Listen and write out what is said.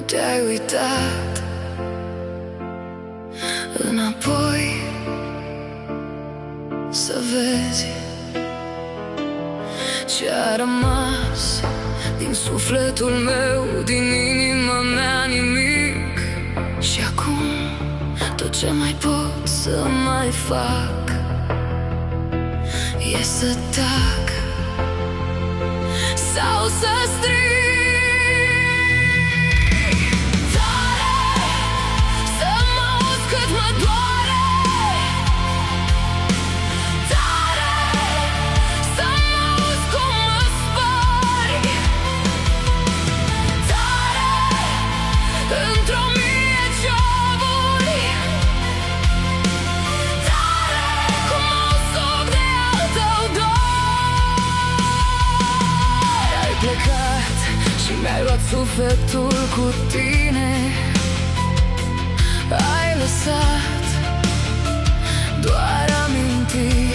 te-ai uitat înapoi să vezi ce-a rămas din sufletul meu, din inima mea nimic. Și acum tot ce mai pot să mai fac e să tac sau să strig tare, să mă auzi cât mă doare, tare, să mă auzi cum mă sparg, tare, într-o mie cioburi, tare, cum mă suc de al tău dor. Ai plecat și mi-ai luat sufletul cu tine, ai lăsat doar amintiri.